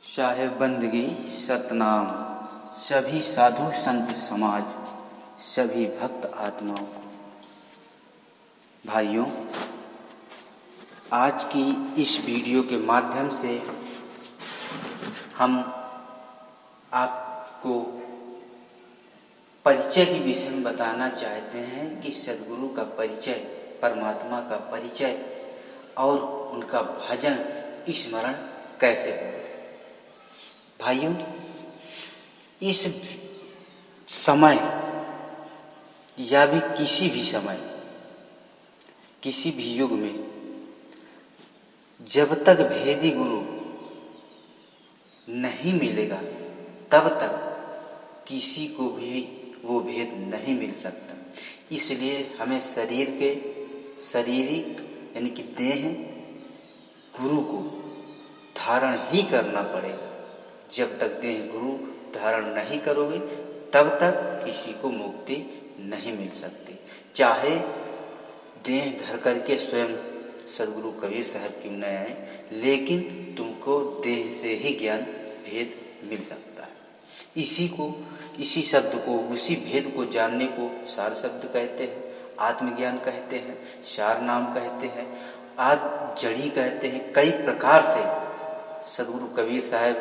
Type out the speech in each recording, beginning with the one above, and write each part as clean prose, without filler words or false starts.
साहेब बंदगी सतनाम, सभी साधु संत समाज, सभी भक्त आत्माओं को। भाइयों, आज की इस वीडियो के माध्यम से हम आपको परिचय के विषय में बताना चाहते हैं कि सद्गुरु का परिचय, परमात्मा का परिचय और उनका भजन स्मरण कैसे हो। भाइयों, इस समय या भी किसी भी समय, किसी भी युग में जब तक भेदी गुरु नहीं मिलेगा तब तक किसी को भी वो भेद नहीं मिल सकता। इसलिए हमें शारीरिक यानी कि देह गुरु को धारण ही करना पड़ेगा। जब तक देह गुरु धारण नहीं करोगे तब तक किसी को मुक्ति नहीं मिल सकती। चाहे देह धर करके स्वयं सद्गुरु कबीर साहब क्यों न आए, लेकिन तुमको देह से ही ज्ञान भेद मिल सकता है। इसी शब्द को, उसी भेद को जानने को सार शब्द कहते हैं, आत्मज्ञान कहते हैं, सार नाम कहते हैं, आद जड़ी कहते हैं। कई प्रकार से सद्गुरु कबीर साहब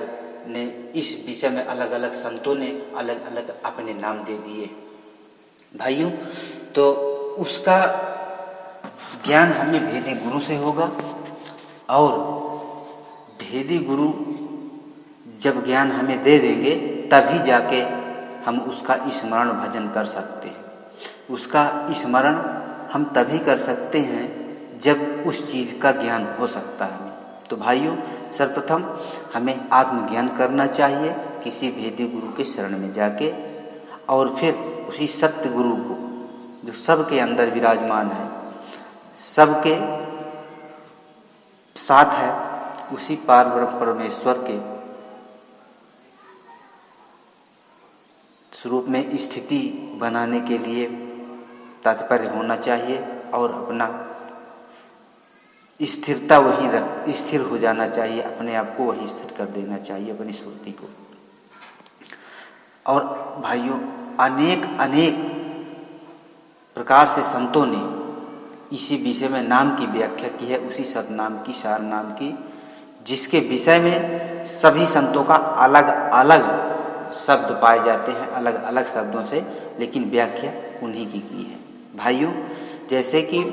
ने इस विषय में अलग अलग संतों ने अलग अलग अपने नाम दे दिए। भाइयों, तो उसका ज्ञान हमें भेदी गुरु से होगा और भेदी गुरु जब ज्ञान हमें दे देंगे तभी जाके हम उसका स्मरण भजन कर सकते हैं। उसका स्मरण हम तभी कर सकते हैं जब उस चीज़ का ज्ञान हो सकता है। तो भाइयों, सर्वप्रथम हमें आत्मज्ञान करना चाहिए किसी भेदी गुरु के शरण में जाके, और फिर उसी सत्य गुरु को जो सबके अंदर विराजमान है, सबके साथ है, उसी पार ब्रह्म परमेश्वर के स्वरूप में स्थिति बनाने के लिए तात्पर्य होना चाहिए और अपना स्थिरता वहीं स्थिर हो जाना चाहिए, अपने आप को वहीं स्थिर कर देना चाहिए, अपनी सुरती को। और भाइयों, अनेक प्रकार से संतों ने इसी विषय में नाम की व्याख्या की है, उसी सतनाम की, सार नाम की, जिसके विषय में सभी संतों का अलग अलग शब्द पाए जाते हैं, अलग अलग शब्दों से, लेकिन व्याख्या उन्हीं की है। भाइयों, जैसे कि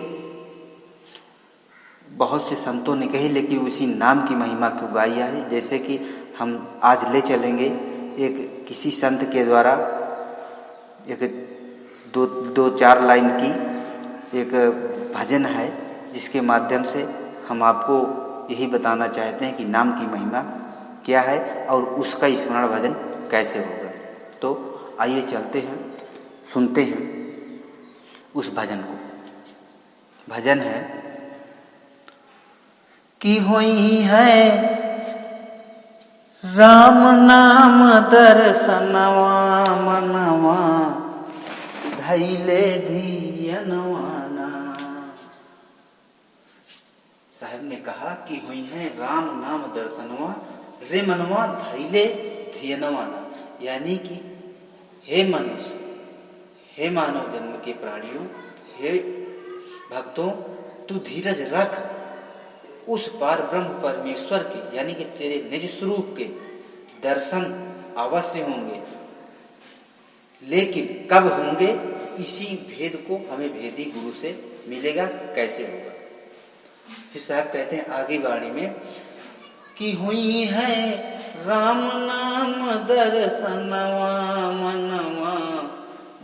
बहुत से संतों ने कही, लेकिन उसी नाम की महिमा क्यों गाई है। जैसे कि हम आज ले चलेंगे एक किसी संत के द्वारा एक दो चार लाइन की एक भजन है, जिसके माध्यम से हम आपको यही बताना चाहते हैं कि नाम की महिमा क्या है और उसका स्मरण भजन कैसे होगा। तो आइए चलते हैं, सुनते हैं उस भजन को। भजन है कि होई है राम नाम दर्शनवा, मनवा धैले धियनवाना। साहब ने कहा कि हुई है राम नाम दर्शनवा, रे मनवा धैले धियनवाना। यानी कि हे मनुष्य, हे मानव जन्म के प्राणियों, हे भक्तों, तू धीरज रख, उस पार ब्रह्म परमेश्वर के यानी कि तेरे निज स्वरूप के दर्शन अवश्य होंगे। लेकिन कब होंगे? इसी भेद को हमें भेदी गुरु से मिलेगा, कैसे होगा। फिर साहब कहते हैं आगे वाणी में कि हुई है राम नाम दर्शनवा, मनवा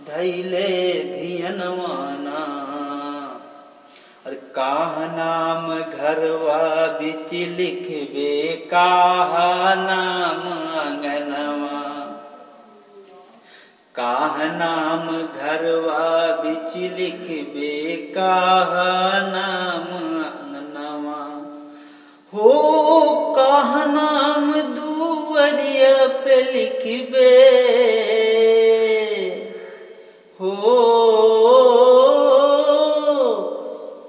धैले धियनवाना। और काह नाम घरवा बिच लिखबे, काह नाम अंगनवा। काह नाम घरवा बिच लिखबे, काह नाम अंगनवा। हो काह नाम दुवरिया पे लिखबे, हो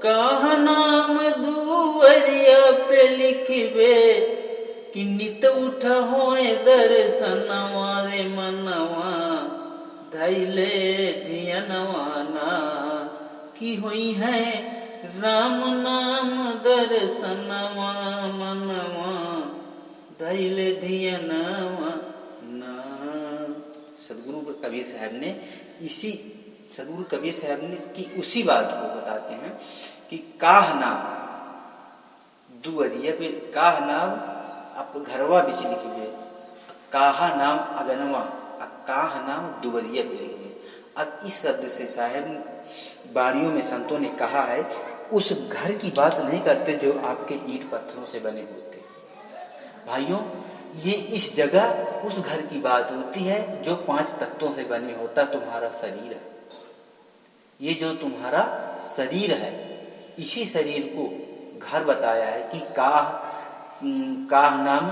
काह नाम दुवरिया पे लिखबे, कि नित उठ होए दर्शनवा रे मनवा धैले धियनवा ना की हुई है राम नाम दर्शनवा मनवा धैले धियनवा ना। सदगुरु कबीर साहब ने सदगुरु कबीर साहब ने की उसी बात को बताते हैं कि काह नाम दुअरिया पे काह नाम आप घरवा बिच लिखे काहा नाम अगनवा काह नाम दुअरिया पे लिखे। अब इस शब्द से साहब बाणियों में संतों ने कहा है उस घर की बात नहीं करते जो आपके ईंट पत्थरों से बने होते। भाइयों, ये इस जगह उस घर की बात होती है जो 5 तत्वों से बने होता तुम्हारा शरीर है। ये जो तुम्हारा शरीर है, इसी शरीर को घर बताया है कि काह नाम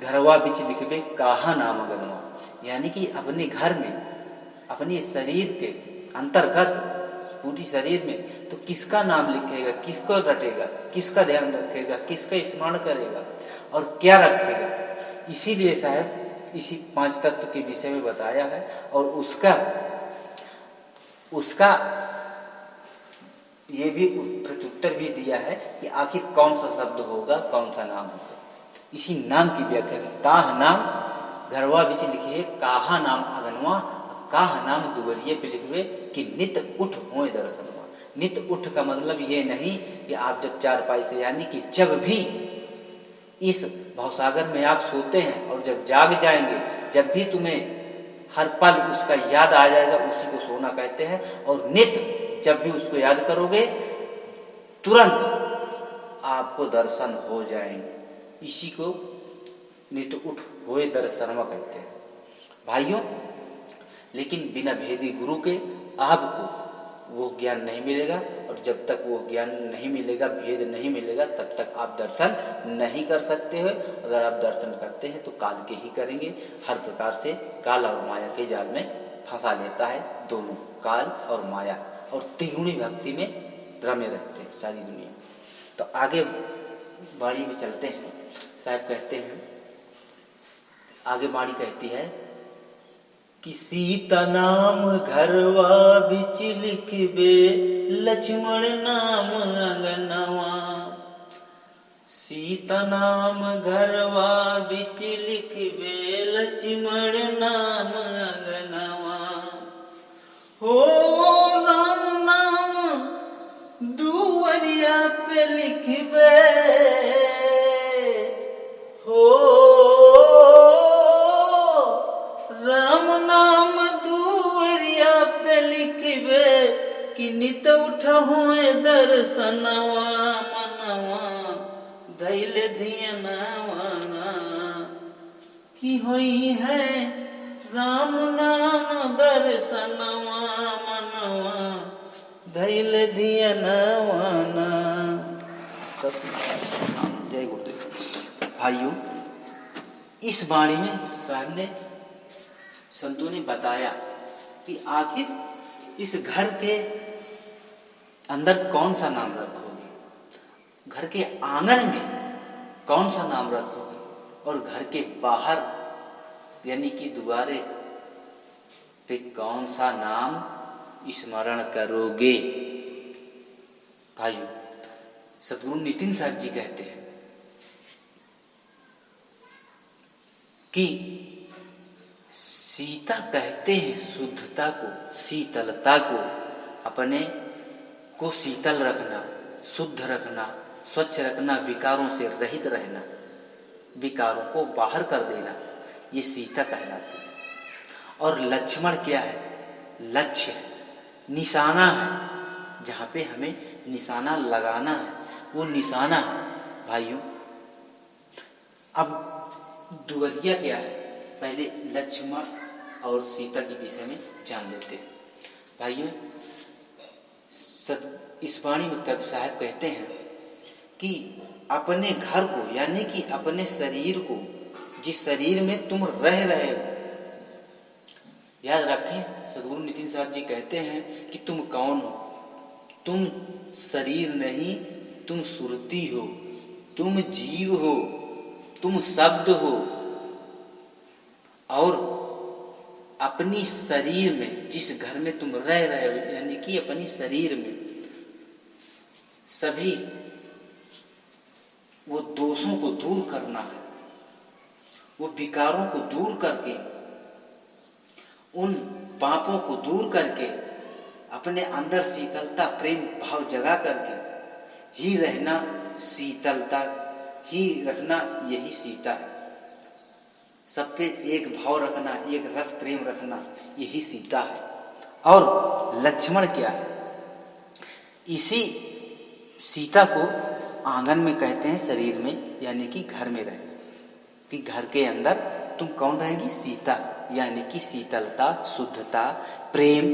घरवा बिच लिखबे काहा नाम अगनवा, यानी कि अपने घर में अपने शरीर के अंतर्गत पूरी शरीर में तो किसका नाम लिखेगा, किसको रटेगा, किसका ध्यान रखेगा, किसका स्मरण करेगा और क्या रखेगा। इसीलिए साहब इसी 5 तत्व के विषय में बताया है और उसका ये भी प्रत्युत्तर भी दिया है कि आखिर कौन सा शब्द होगा, कौन सा नाम होगा। इसी नाम की व्याख्या काह नाम घरवा बिच लिखिए काहा नाम अगनवा काह नाम दुवरिये पे लिखिए कि नित उठ होए दर्शनवा। नित उठ का मतलब ये नहीं कि आप जब चारपाई से, यानी कि जब भी इस भवसागर में आप सोते हैं और जब जाग जाएंगे, जब भी तुम्हें हर पल उसका याद आ जाएगा, उसी को सोना कहते हैं। और नित जब भी उसको याद करोगे तुरंत आपको दर्शन हो जाएंगे, इसी को नित उठ होए दर्शनवा कहते हैं। भाइयों, लेकिन बिना भेदी गुरु के आपको वो ज्ञान नहीं मिलेगा और जब तक वो ज्ञान नहीं मिलेगा, भेद नहीं मिलेगा, तब तक आप दर्शन नहीं कर सकते हो। अगर आप दर्शन करते हैं तो काल के ही करेंगे। हर प्रकार से काल और माया के जाल में फंसा लेता है दोनों, काल और माया, और त्रिगुणी भक्ति में रमे रहते हैं सारी दुनिया। तो आगे बाणी में चलते हैं। साहब कहते हैं, आगे बाणी कहती है कि सीता नाम घरवा बिच लिखबे लक्ष्मण नाम अंगनवा। सीता नाम घरवा बिच लिखबे लक्ष्मण नाम अंगनवा। हो राम नाम दुवरिया पे लिखबे, हो राम नाम दुवरिया पे लिखबे कि नित उठ होए दर्शनवा मनवा धैल धियनवा ना कि होई है राम नाम दर्शनवा मनवा धैल धियनवा ना। जय गुरुदेव। भाइयों, इस वाणी में सामने संतों ने बताया कि आखिर इस घर के अंदर कौन सा नाम रखोगे, घर के आंगन में कौन सा नाम रखोगे और घर के बाहर यानी कि द्वारे पे कौन सा नाम स्मरण करोगे। भाइयों, सदगुरु नितिन साहब जी कहते हैं कि सीता कहते हैं शुद्धता को, शीतलता को, अपने को शीतल रखना, शुद्ध रखना, स्वच्छ रखना, विकारों से रहित रहना, विकारों को बाहर कर देना, ये सीता कहलाती है। और लक्ष्मण क्या है? लक्ष्य है, निशाना है, जहाँ पे हमें निशाना लगाना है, वो निशाना है। भाइयों, अब दुवरिया क्या है, पहले लक्ष्मण और सीता के विषय में जान लेते हैं। भाइयों, इस वाणी में कबीर साहब कहते हैं कि अपने घर को यानी कि अपने शरीर को, जिस शरीर में तुम रह रहे हो, याद रखें, सदगुरु नितिन साहब जी कहते हैं कि तुम कौन हो? तुम शरीर नहीं, तुम सुरती हो, तुम जीव हो, तुम शब्द हो, और अपनी शरीर में, जिस घर में तुम रह रहे हो, यानी कि अपनी शरीर में सभी वो दोषों को दूर करना है, वो विकारों को दूर करके, उन पापों को दूर करके अपने अंदर शीतलता प्रेम भाव जगा करके ही रहना, शीतलता ही रखना, यही सीता है। सब पे एक भाव रखना, एक रस प्रेम रखना, यही सीता है। और लक्ष्मण क्या है? इसी सीता को आंगन में कहते हैं, शरीर में यानी कि घर में रहे, कि घर के अंदर तुम कौन रहेगी? सीता, यानी कि शीतलता, शुद्धता, प्रेम,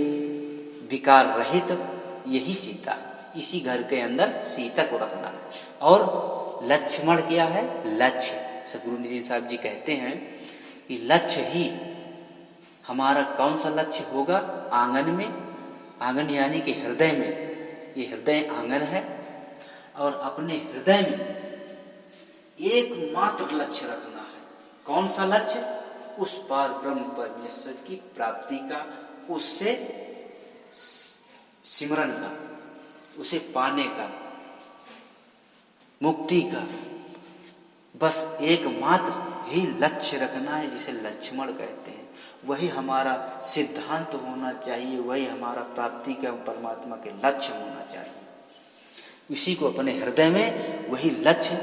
विकार रहित, यही सीता। इसी घर के अंदर सीता को रखना। और लक्ष्मण क्या है? लक्ष्य। सदगुरु निधि साहब जी कहते हैं कि लक्ष्य ही हमारा कौन सा लक्ष्य होगा? आंगन में, आंगन यानी कि हृदय में, ये हृदय आंगन है। और अपने हृदय में एकमात्र लक्ष्य रखना है। कौन सा लक्ष्य? उस पार ब्रह्म परमेश्वर की प्राप्ति का, उससे सिमरन का, उसे पाने का, मुक्ति का। बस एकमात्र ही लक्ष्य रखना है, जिसे लक्ष्मण कहते हैं। वही हमारा सिद्धांत होना चाहिए, वही हमारा प्राप्ति का परमात्मा के लक्ष्य होना चाहिए। इसी को अपने हृदय में वही लक्ष्य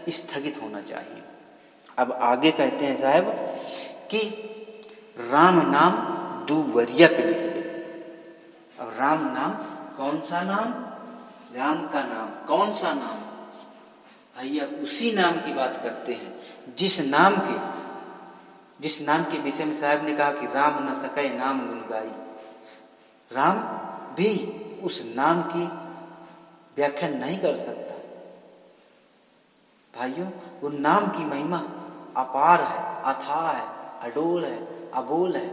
स्थगित होना चाहिए। अब आगे कहते हैं साहब कि राम नाम दुवरिया पे लिख दे। अब राम नाम कौन सा नाम? राम का नाम। कौन सा नाम? भैया उसी नाम की बात करते हैं जिस नाम के विषय में साहब ने कहा कि राम न सके नाम गुण गाई। राम भी उस नाम की व्याख्या नहीं कर सकता। भाइयों, वो नाम की महिमा अपार है, अथाह है, अडोल है, अबोल है,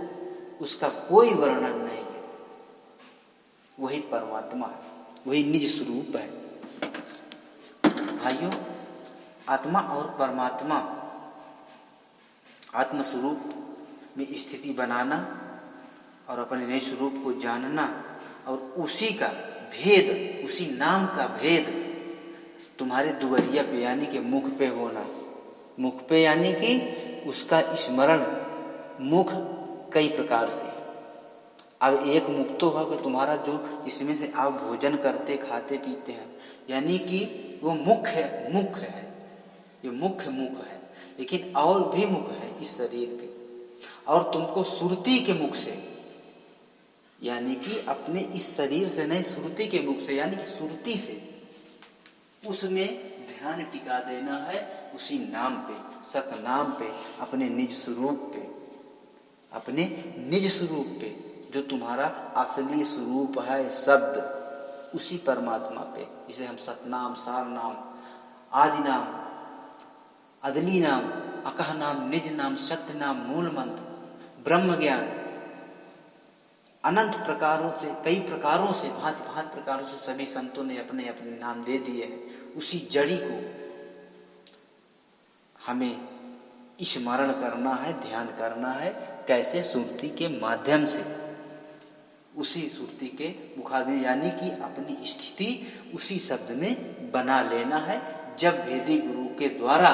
उसका कोई वर्णन नहीं है। वही परमात्मा है, वही निज स्वरूप है। भाइयों, आत्मा और परमात्मा, आत्म स्वरूप में स्थिति बनाना और अपने निज स्वरूप को जानना और उसी का भेद, उसी नाम का भेद तुम्हारे दुवरिया पे यानी कि मुख पे होना। मुख पे यानी कि उसका स्मरण। मुख कई प्रकार से। अब एक मुख तो है कि तुम्हारा जो इसमें से आप भोजन करते खाते पीते हैं, यानी कि वो मुख्य है, ये मुख्य मुख है। लेकिन और भी मुख है इस शरीर पे, और तुमको सुरती के मुख से, यानी कि अपने इस शरीर से नहीं, सुरती के मुख से, यानी कि सुरती से उसमें ध्यान टिका देना है, उसी नाम पे, सतनाम पे, अपने निज स्वरूप पे, अपने निज स्वरूप पे, जो तुम्हारा असली स्वरूप है, शब्द, उसी परमात्मा पे, जिसे हम सतनाम, सार नाम, आदि नाम, अदली नाम, अकह नाम, निज नाम, सत्य नाम, मूल मंत्र, ब्रह्म ज्ञान, अनंत प्रकारों से, कई प्रकारों से, भांति भांति प्रकारों से सभी संतों ने अपने अपने नाम दे दिए हैं। उसी जड़ी को हमें स्मरण करना है, ध्यान करना है। कैसे? सुरती के माध्यम से, उसी सुरती के मुखार में, यानी कि अपनी स्थिति उसी शब्द में बना लेना है। जब भेदी गुरु के द्वारा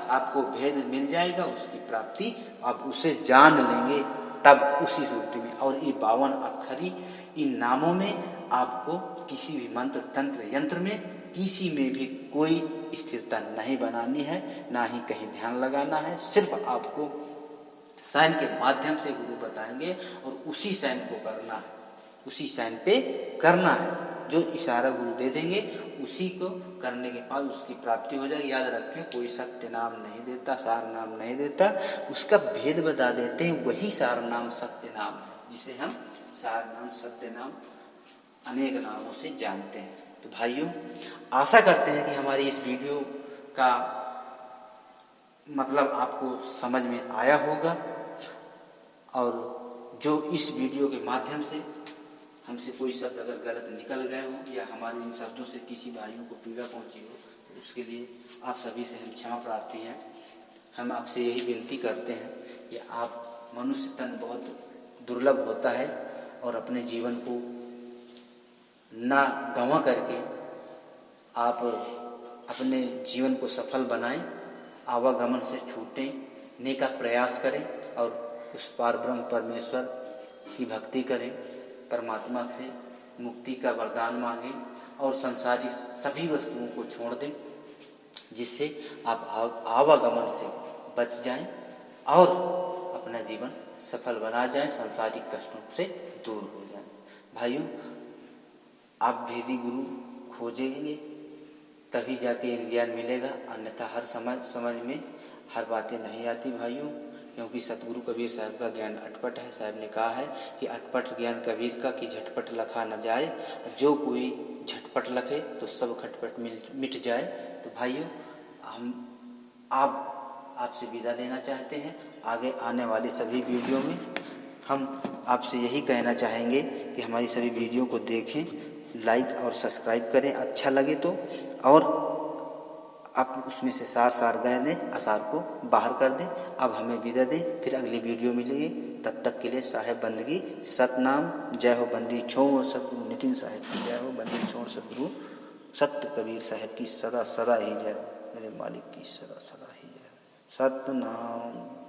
आपको भेद मिल जाएगा, उसकी प्राप्ति आप उसे जान लेंगे, तब उसी सुरती में। और ये 52 अक्षरी इन नामों में आपको किसी भी मंत्र, तंत्र, यंत्र में, किसी में भी कोई स्थिरता नहीं बनानी है, ना ही कहीं ध्यान लगाना है। सिर्फ आपको साइन के माध्यम से गुरु बताएंगे और उसी साइन को करना है, उसी साइन पे करना है। जो इशारा गुरु दे देंगे, उसी को करने के बाद उसकी प्राप्ति हो जाएगी। याद रखें, कोई सत्य नाम नहीं देता, सार नाम नहीं देता, उसका भेद बता देते हैं। वही सार नाम, सत्य नाम है, जिसे हम सार नाम, सत्य नाम अनेक नामों से जानते हैं। तो भाइयों, आशा करते हैं कि हमारी इस वीडियो का मतलब आपको समझ में आया होगा, और जो इस वीडियो के माध्यम से हमसे कोई शब्द अगर गलत निकल गए हो या हमारे इन शब्दों से किसी भाइयों को पीड़ा पहुंची हो, तो उसके लिए आप सभी से हम क्षमा प्रार्थी हैं। हम आपसे यही विनती करते हैं कि आप मनुष्य तन बहुत दुर्लभ होता है और अपने जीवन को ना गंवा करके आप अपने जीवन को सफल बनाएं, आवागमन से छूटें, का प्रयास करें और उस पार ब्रह्म परमेश्वर की भक्ति करें, परमात्मा से मुक्ति का वरदान मांगें और संसारिक सभी वस्तुओं को छोड़ दें, जिससे आप आवागमन से बच जाएं और अपना जीवन सफल बना जाएं, सांसारिक कष्टों से दूर हो जाएं। भाइयों, आप भेदी गुरु खोजेंगे तभी जाके ज्ञान मिलेगा, अन्यथा हर समझ में हर बातें नहीं आती भाइयों, क्योंकि सतगुरु कबीर साहब का ज्ञान अटपट है। साहब ने कहा है कि अटपट ज्ञान कबीर का कि झटपट लखा न जाए, जो कोई झटपट लखे तो सब खटपट मिट जाए। तो भाइयों, हम आपसे विदा लेना चाहते हैं। आगे आने वाली सभी वीडियो में हम आपसे यही कहना चाहेंगे कि हमारी सभी वीडियो को देखें, लाइक और सब्सक्राइब करें अच्छा लगे तो, और आप उसमें से सार गह दें, असार को बाहर कर दें। अब हमें विदा दें, फिर अगली वीडियो मिलेगी। तब तक के लिए साहेब बंदगी सतनाम। जय हो बंदी छोड़ सतगुरु नितिन साहेब की जय हो, बंदी छोड़ सतगुरु सत्य कबीर साहेब की सदा सदा ही जय हो, मेरे मालिक की सदा सदा ही जय हो। सतनाम।